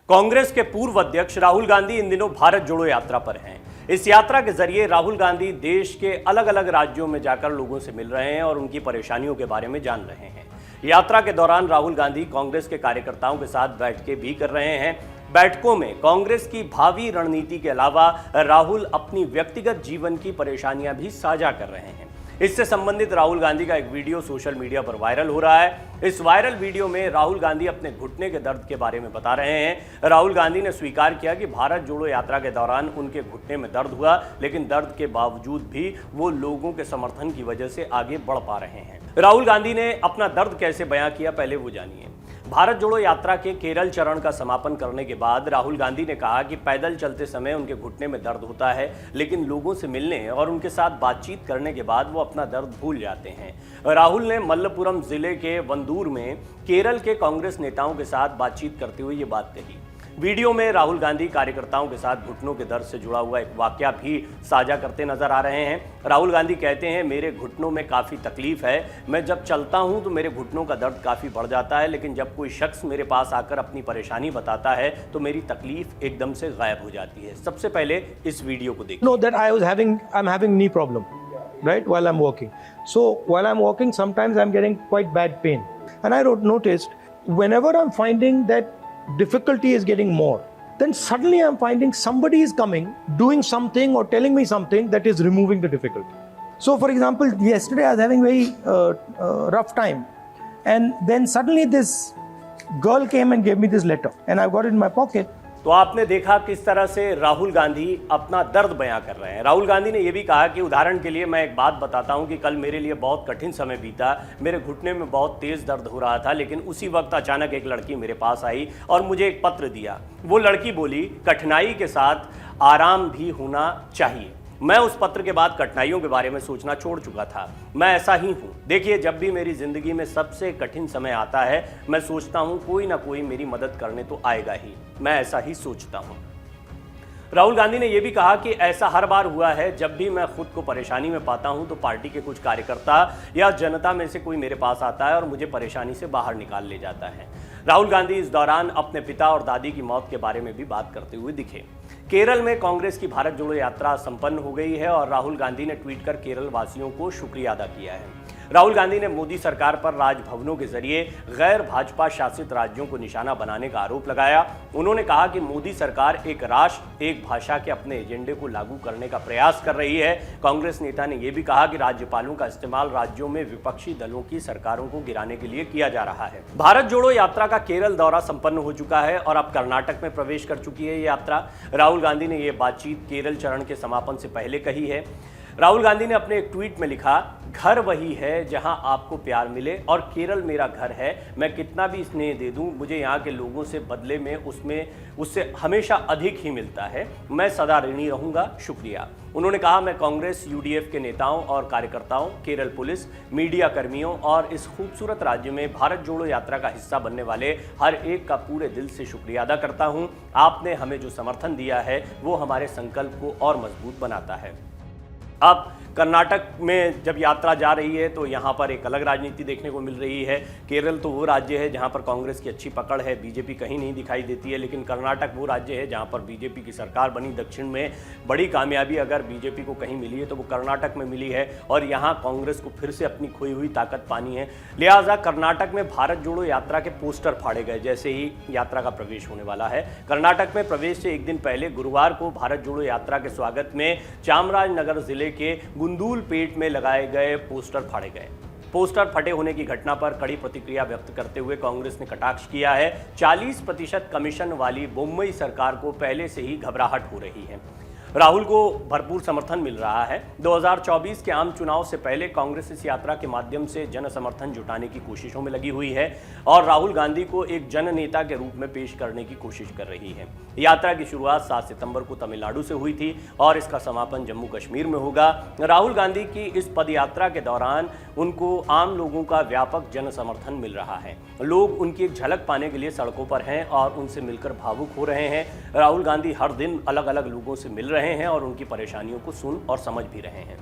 कांग्रेस के पूर्व अध्यक्ष राहुल गांधी इन दिनों भारत जोड़ो यात्रा पर हैं। इस यात्रा के जरिए राहुल गांधी देश के अलग अलग राज्यों में जाकर लोगों से मिल रहे हैं और उनकी परेशानियों के बारे में जान रहे हैं। यात्रा के दौरान राहुल गांधी कांग्रेस के कार्यकर्ताओं के साथ बैठकें भी कर रहे हैं। बैठकों में कांग्रेस की भावी रणनीति के अलावा राहुल अपनी व्यक्तिगत जीवन की परेशानियां भी साझा कर रहे हैं। इससे संबंधित राहुल गांधी का एक वीडियो सोशल मीडिया पर वायरल हो रहा है। इस वायरल वीडियो में राहुल गांधी अपने घुटने के दर्द के बारे में बता रहे हैं। राहुल गांधी ने स्वीकार किया कि भारत जोड़ो यात्रा के दौरान उनके घुटने में दर्द हुआ, लेकिन दर्द के बावजूद भी वो लोगों के समर्थन की वजह से आगे बढ़ पा रहे हैं। राहुल गांधी ने अपना दर्द कैसे बयां किया, पहले वो जानिए। भारत जोड़ो यात्रा के केरल चरण का समापन करने के बाद राहुल गांधी ने कहा कि पैदल चलते समय उनके घुटने में दर्द होता है, लेकिन लोगों से मिलने और उनके साथ बातचीत करने के बाद वो अपना दर्द भूल जाते हैं। राहुल ने मल्लपुरम जिले के वंदूर में केरल के कांग्रेस नेताओं के साथ बातचीत करते हुए ये बात कही। वीडियो में राहुल गांधी कार्यकर्ताओं के साथ घुटनों के दर्द से जुड़ा हुआ एक वाकया भी साझा करते नजर आ रहे हैं। राहुल गांधी कहते हैं, मेरे घुटनों में काफ़ी तकलीफ है, मैं जब चलता हूं तो मेरे घुटनों का दर्द काफ़ी बढ़ जाता है, लेकिन जब कोई शख्स मेरे पास आकर अपनी परेशानी बताता है तो मेरी तकलीफ एकदम से गायब हो जाती है। सबसे पहले इस वीडियो को देखिए। Know that I'm having knee problem, right, while I'm walking. So while I'm walking, sometimes I'm getting quite bad pain, and I noticed whenever I'm finding that difficulty is getting more, then suddenly I'm finding somebody is coming, doing something or telling me something that is removing the difficulty. So for example, yesterday I was having very rough time, and then suddenly this girl came and gave me this letter, and I got it in my pocket. तो आपने देखा किस तरह से राहुल गांधी अपना दर्द बयां कर रहे हैं। राहुल गांधी ने यह भी कहा कि उदाहरण के लिए मैं एक बात बताता हूं कि कल मेरे लिए बहुत कठिन समय बीता, मेरे घुटने में बहुत तेज दर्द हो रहा था, लेकिन उसी वक्त अचानक एक लड़की मेरे पास आई और मुझे एक पत्र दिया। वो लड़की बोली, कठिनाई के साथ आराम भी होना चाहिए। मैं उस पत्र के बाद कठिनाइयों के बारे में सोचना छोड़ चुका था। मैं ऐसा ही हूँ। देखिए, जब भी मेरी ज़िंदगी में सबसे कठिन समय आता है, मैं सोचता हूँ कोई ना कोई मेरी मदद करने तो आएगा ही। मैं ऐसा ही सोचता हूँ। राहुल गांधी ने यह भी कहा कि ऐसा हर बार हुआ है, जब भी मैं खुद को परेशानी में पाता हूं तो पार्टी के कुछ कार्यकर्ता या जनता में से कोई मेरे पास आता है और मुझे परेशानी से बाहर निकाल ले जाता है। राहुल गांधी इस दौरान अपने पिता और दादी की मौत के बारे में भी बात करते हुए दिखे। केरल में कांग्रेस की भारत जोड़ो यात्रा संपन्न हो गई है और राहुल गांधी ने ट्वीट कर केरल वासियों को शुक्रिया अदा किया है। राहुल गांधी ने मोदी सरकार पर राजभवनों के जरिए गैर भाजपा शासित राज्यों को निशाना बनाने का आरोप लगाया। उन्होंने कहा कि मोदी सरकार एक राष्ट्र एक भाषा के अपने एजेंडे को लागू करने का प्रयास कर रही है। कांग्रेस नेता ने यह भी कहा कि राज्यपालों का इस्तेमाल राज्यों में विपक्षी दलों की सरकारों को गिराने के लिए किया जा रहा है। भारत जोड़ो यात्रा का केरल दौरा संपन्न हो चुका है और अब कर्नाटक में प्रवेश कर चुकी है ये यात्रा। राहुल गांधी ने यह बातचीत केरल चरण के समापन से पहले कही है। राहुल गांधी ने अपने एक ट्वीट में लिखा, घर वही है जहां आपको प्यार मिले और केरल मेरा घर है। मैं कितना भी स्नेह दे दूं, मुझे यहां के लोगों से बदले में उससे हमेशा अधिक ही मिलता है। मैं सदा ऋणी रहूंगा, शुक्रिया। उन्होंने कहा, मैं कांग्रेस यूडीएफ के नेताओं और कार्यकर्ताओं, केरल पुलिस, मीडिया कर्मियों और इस खूबसूरत राज्य में भारत जोड़ो यात्रा का हिस्सा बनने वाले हर एक का पूरे दिल से शुक्रिया अदा करता हूं। आपने हमें जो समर्थन दिया है वो हमारे संकल्प को और मजबूत बनाता है। अब कर्नाटक में जब यात्रा जा रही है तो यहाँ पर एक अलग राजनीति देखने को मिल रही है। केरल तो वो राज्य है जहाँ पर कांग्रेस की अच्छी पकड़ है, बीजेपी कहीं नहीं दिखाई देती है, लेकिन कर्नाटक वो राज्य है जहाँ पर बीजेपी की सरकार बनी। दक्षिण में बड़ी कामयाबी अगर बीजेपी को कहीं मिली है तो वो कर्नाटक में मिली है और यहाँ कांग्रेस को फिर से अपनी खोई हुई ताकत पानी है। लिहाजा कर्नाटक में भारत जोड़ो यात्रा के पोस्टर फाड़े गए जैसे ही यात्रा का प्रवेश होने वाला है। कर्नाटक में प्रवेश से एक दिन पहले गुरुवार को भारत जोड़ो यात्रा के स्वागत में चामराजनगर जिले के गुंदूलपेट में लगाए गए पोस्टर फाड़े गए। पोस्टर फटे होने की घटना पर कड़ी प्रतिक्रिया व्यक्त करते हुए कांग्रेस ने कटाक्ष किया है। 40% कमीशन वाली मुंबई सरकार को पहले से ही घबराहट हो रही है। राहुल को भरपूर समर्थन मिल रहा है। 2024 के आम चुनाव से पहले कांग्रेस इस यात्रा के माध्यम से जन समर्थन जुटाने की कोशिशों में लगी हुई है और राहुल गांधी को एक जन नेता के रूप में पेश करने की कोशिश कर रही है। यात्रा की शुरुआत 7 सितंबर को तमिलनाडु से हुई थी और इसका समापन जम्मू कश्मीर में होगा। राहुल गांधी की इस पदयात्रा के दौरान उनको आम लोगों का व्यापक जन समर्थन मिल रहा है। लोग उनकी एक झलक पाने के लिए सड़कों पर हैं और उनसे मिलकर भावुक हो रहे हैं। राहुल गांधी हर दिन अलग अलग लोगों से मिल रहे हैं और उनकी परेशानियों को सुन और समझ भी रहे हैं।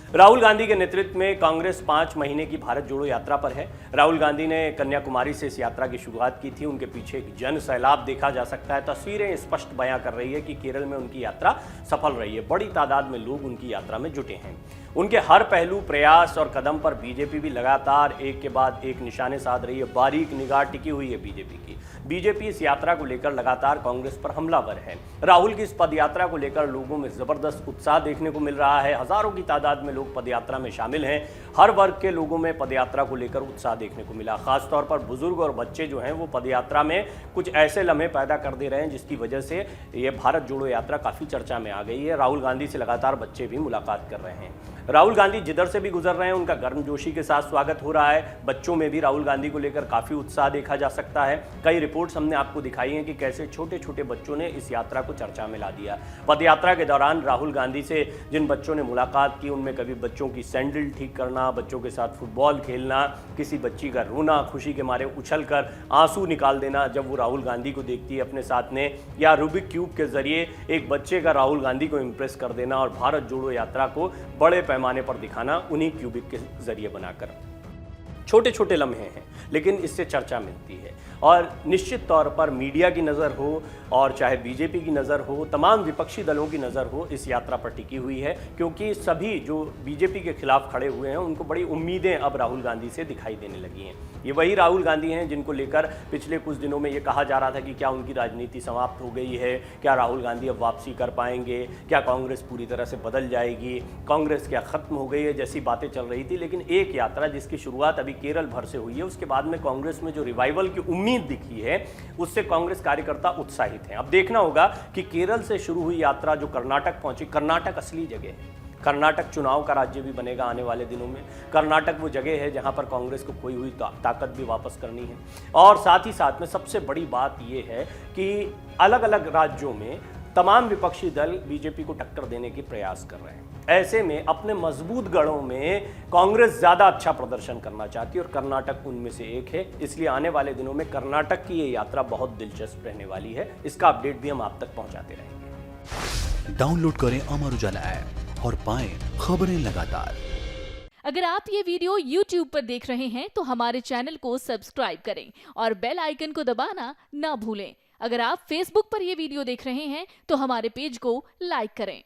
राहुल गांधी के नेतृत्व में कांग्रेस 5 महीने की भारत जोड़ो यात्रा पर है। राहुल गांधी ने कन्याकुमारी से इस यात्रा की शुरुआत की थी। उनके पीछे एक जन सैलाब देखा जा सकता है। तस्वीरें स्पष्ट बयां कर रही है कि केरल में उनकी यात्रा सफल रही है। बड़ी तादाद में लोग उनकी यात्रा में जुटे हैं। उनके हर पहलू, प्रयास और कदम पर बीजेपी भी लगातार एक के बाद एक निशाने साध रही है। बारीक निगाह टिकी हुई है बीजेपी की। बीजेपी इस यात्रा को लेकर लगातार कांग्रेस पर हमलावर है। राहुल की इस पदयात्रा को लेकर लोगों में जबरदस्त उत्साह देखने को मिल रहा है। हजारों की तादाद में लोग पदयात्रा में शामिल हैं। हर वर्ग के लोगों में पदयात्रा को लेकर उत्साह देखने को मिला। खासतौर पर बुजुर्ग और बच्चे जो हैं वो पदयात्रा में कुछ ऐसे लम्हे पैदा कर दे रहे हैं जिसकी वजह से ये भारत जोड़ो यात्रा काफी चर्चा में आ गई है। राहुल गांधी से लगातार बच्चे भी मुलाकात कर रहे हैं। राहुल गांधी जिधर से भी गुजर रहे हैं उनका गर्मजोशी के साथ स्वागत हो रहा है। बच्चों में भी राहुल गांधी को लेकर काफी उत्साह देखा जा सकता है। कई रिपोर्ट्स हमने आपको दिखाई हैं कि कैसे छोटे छोटे बच्चों ने इस यात्रा को चर्चा में ला दिया। पदयात्रा के दौरान राहुल गांधी से जिन बच्चों ने मुलाकात की उनमें कभी बच्चों की सैंडल ठीक करना, बच्चों के साथ फुटबॉल खेलना, किसी बच्ची का रोना, खुशी के मारे उछलकर आंसू निकाल देना जब वो राहुल गांधी को देखती है अपने साथ में, या रूबिक क्यूब के जरिए एक बच्चे का राहुल गांधी को इम्प्रेस कर देना और भारत जोड़ो यात्रा को बड़े पैमाने पर दिखाना उन्हीं क्यूबिक के जरिए बनाकर। छोटे छोटे लम्हे हैं लेकिन इससे चर्चा मिलती है और निश्चित तौर पर मीडिया की नज़र हो और चाहे बीजेपी की नज़र हो, तमाम विपक्षी दलों की नज़र हो इस यात्रा पर टिकी हुई है, क्योंकि सभी जो बीजेपी के खिलाफ खड़े हुए हैं उनको बड़ी उम्मीदें अब राहुल गांधी से दिखाई देने लगी हैं। ये वही राहुल गांधी हैं जिनको लेकर पिछले कुछ दिनों में ये कहा जा रहा था कि क्या उनकी राजनीति समाप्त हो गई है, क्या राहुल गांधी अब वापसी कर पाएंगे, क्या कांग्रेस पूरी तरह से बदल जाएगी, कांग्रेस क्या खत्म हो गई है, जैसी बातें चल रही थी। लेकिन एक यात्रा जिसकी शुरुआत अभी केरल भर से हुई है, उसके बाद में कांग्रेस में जो रिवाइवल की उम्मीद दिखी है उससे कांग्रेस कार्यकर्ता उत्साहित हैं। अब देखना होगा कि केरल से शुरू हुई यात्रा जो कर्नाटक पहुंची, कर्नाटक असली जगह है। कर्नाटक चुनाव का राज्य भी बनेगा आने वाले दिनों में। कर्नाटक वो जगह है जहां पर कांग्रेस को खोई हुई ताकत भी वापस करनी है। और साथ ही साथ में सबसे बड़ी बात ये है कि अलग अलग राज्यों में तमाम विपक्षी दल बीजेपी को टक्कर देने की प्रयास कर रहे हैं। ऐसे में अपने मजबूत गढ़ों में कांग्रेस ज्यादा अच्छा प्रदर्शन करना चाहती है और कर्नाटक उनमें से एक है। इसलिए आने वाले दिनों में कर्नाटक की ये यात्रा बहुत दिलचस्प रहने वाली है। इसका अपडेट भी हम आप तक पहुंचाते रहेंगे। डाउनलोड करें अमर उजाला ऐप और पाएं खबरें लगातार। अगर आप ये वीडियो YouTube पर देख रहे हैं तो हमारे चैनल को सब्सक्राइब करें और बेल आइकन को दबाना ना भूलें। अगर आप Facebook पर ये वीडियो देख रहे हैं तो हमारे पेज को लाइक करें।